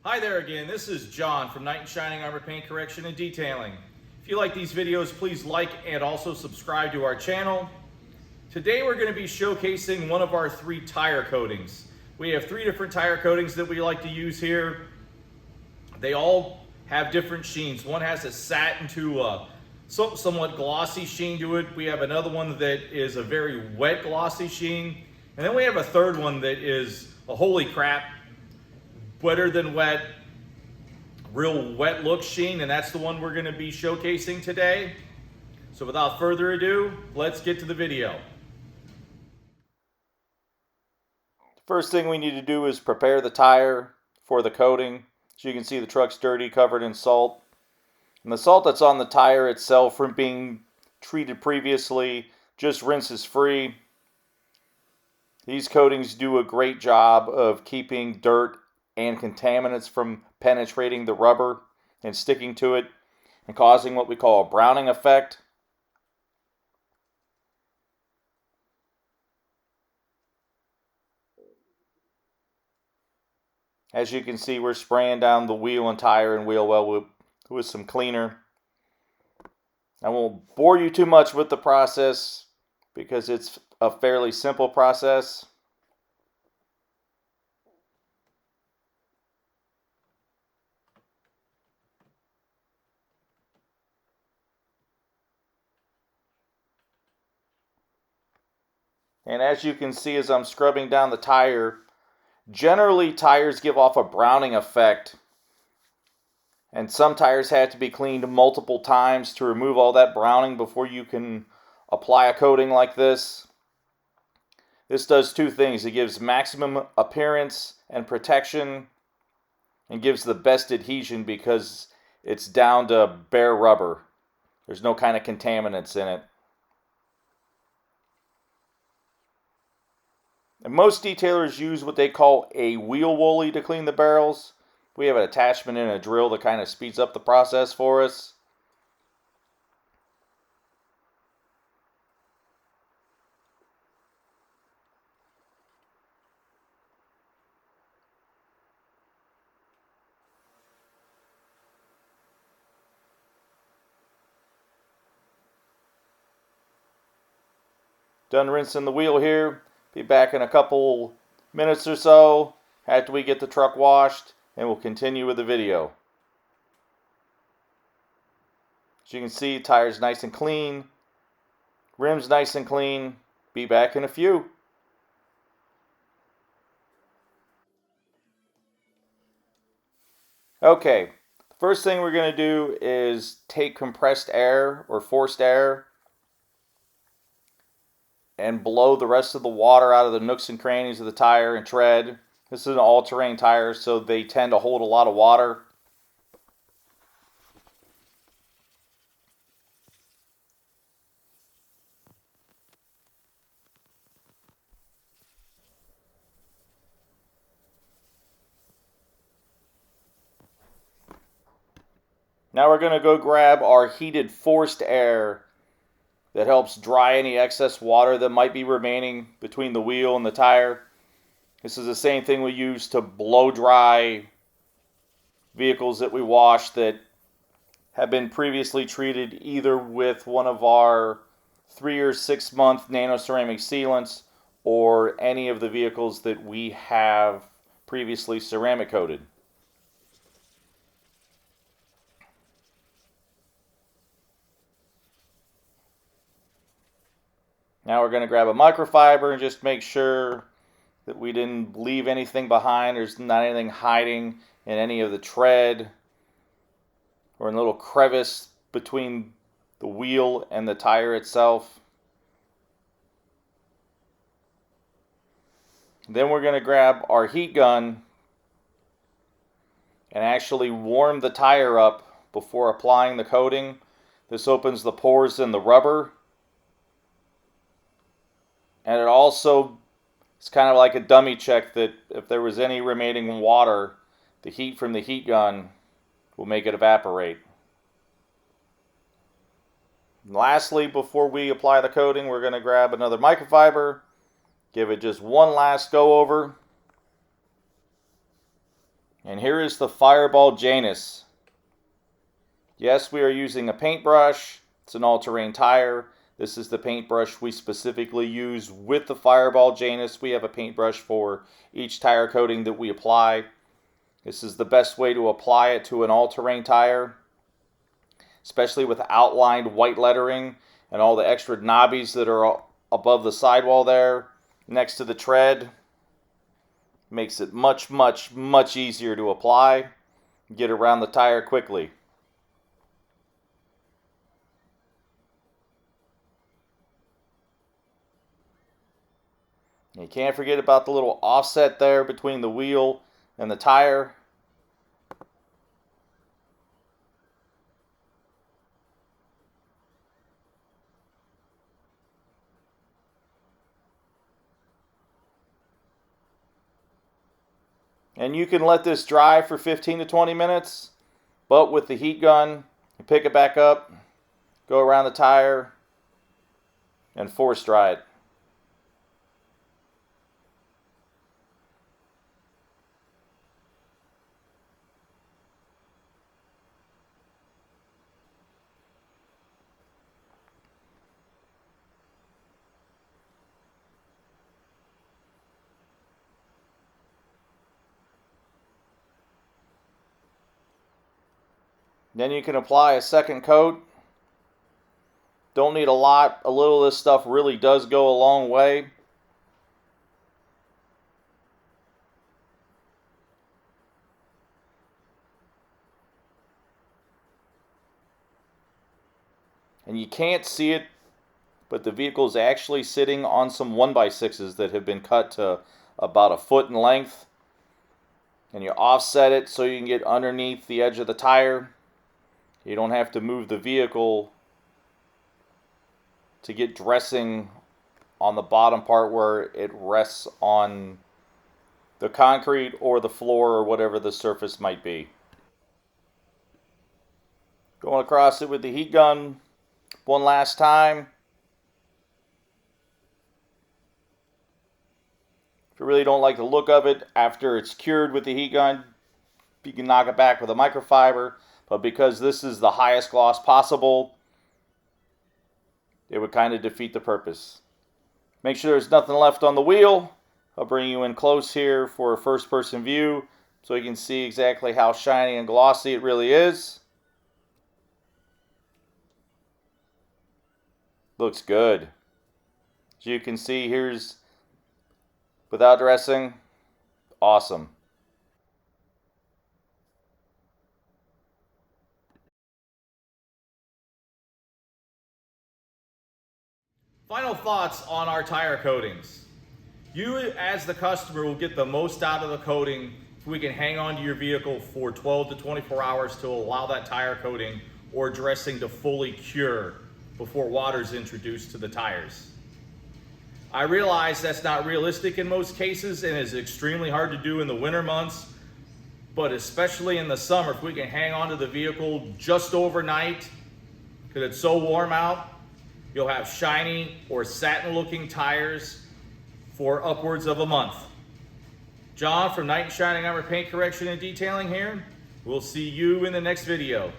Hi there again, this is John from Knight & Shining Armor Paint Correction and Detailing. If you like these videos, please like and also subscribe to our channel. Today we're going to be showcasing one of our 3 tire coatings. We have 3 different tire coatings that we like to use here. They all have different sheens. One has a satin to a somewhat glossy sheen to it. We have another one that is a very wet glossy sheen. And then we have a third one that is a holy crap, wetter than wet, real wet look sheen, and that's the one we're going to be showcasing today. So without further ado, let's get to the video. First thing we need to do is prepare the tire for the coating. As you can see, the truck's dirty, covered in salt. And the salt that's on the tire itself from being treated previously just rinses free. These coatings do a great job of keeping dirt and contaminants from penetrating the rubber and sticking to it and causing what we call a browning effect. As you can see, we're spraying down the wheel and tire and wheel well with some cleaner. I won't bore you too much with the process because it's a fairly simple process. And as you can see, as I'm scrubbing down the tire, generally tires give off a browning effect. And some tires have to be cleaned multiple times to remove all that browning before you can apply a coating like this. This does 2 things. It gives maximum appearance and protection and gives the best adhesion because it's down to bare rubber. There's no kind of contaminants in it. And most detailers use what they call a wheel woolly to clean the barrels. We have an attachment and a drill that kind of speeds up the process for us. Done rinsing the wheel here. Be back in a couple minutes or so after we get the truck washed, and we'll continue with the video. As you can see, tire's nice and clean, rim's nice and clean. Be back in a few. Okay, the first thing we're going to do is take compressed air or forced air and blow the rest of the water out of the nooks and crannies of the tire and tread. This is an all-terrain tire, so they tend to hold a lot of water. Now we're going to go grab our heated forced air that helps dry any excess water that might be remaining between the wheel and the tire. This is the same thing we use to blow dry vehicles that we wash that have been previously treated either with one of our 3 or 6 month nano ceramic sealants or any of the vehicles that we have previously ceramic coated. Now we're going to grab a microfiber and just make sure that we didn't leave anything behind. There's not anything hiding in any of the tread or in a little crevice between the wheel and the tire itself. Then we're going to grab our heat gun and actually warm the tire up before applying the coating. This opens the pores in the rubber. And it also is kind of like a dummy check that if there was any remaining water, the heat from the heat gun will make it evaporate. And lastly, before we apply the coating, we're going to grab another microfiber, give it just one last go over, And here is the Fireball Janus. Yes, we are using a paintbrush. It's an all-terrain tire. This is the paintbrush we specifically use with the Fireball Janus. We have a paintbrush for each tire coating that we apply. This is the best way to apply it to an all-terrain tire, especially with outlined white lettering and all the extra knobbies that are above the sidewall there next to the tread. Makes it much, much, much easier to apply. Get around the tire quickly. You can't forget about the little offset there between the wheel and the tire. And you can let this dry for 15 to 20 minutes, but with the heat gun, you pick it back up, go around the tire, and force dry it. Then you can apply a second coat. Don't need a lot. A little of this stuff really does go a long way. And you can't see it, but the vehicle is actually sitting on some 1x6s that have been cut to about a foot in length. And you offset it so you can get underneath the edge of the tire. You don't have to move the vehicle to get dressing on the bottom part where it rests on the concrete or the floor or whatever the surface might be. Going across it with the heat gun one last time. If you really don't like the look of it after it's cured with the heat gun, you can knock it back with a microfiber. But because this is the highest gloss possible, it would kind of defeat the purpose. Make sure there's nothing left on the wheel. I'll bring you in close here for a first-person view so you can see exactly how shiny and glossy it really is. Looks good. As you can see, here's without dressing. Awesome. Final thoughts on our tire coatings. You as the customer will get the most out of the coating if we can hang on to your vehicle for 12 to 24 hours to allow that tire coating or dressing to fully cure before water is introduced to the tires. I realize that's not realistic in most cases and is extremely hard to do in the winter months, but especially in the summer, if we can hang on to the vehicle just overnight because it's so warm out, you'll have shiny or satin looking tires for upwards of a month. John from Knight & Shining Armor Paint Correction and Detailing here. We'll see you in the next video.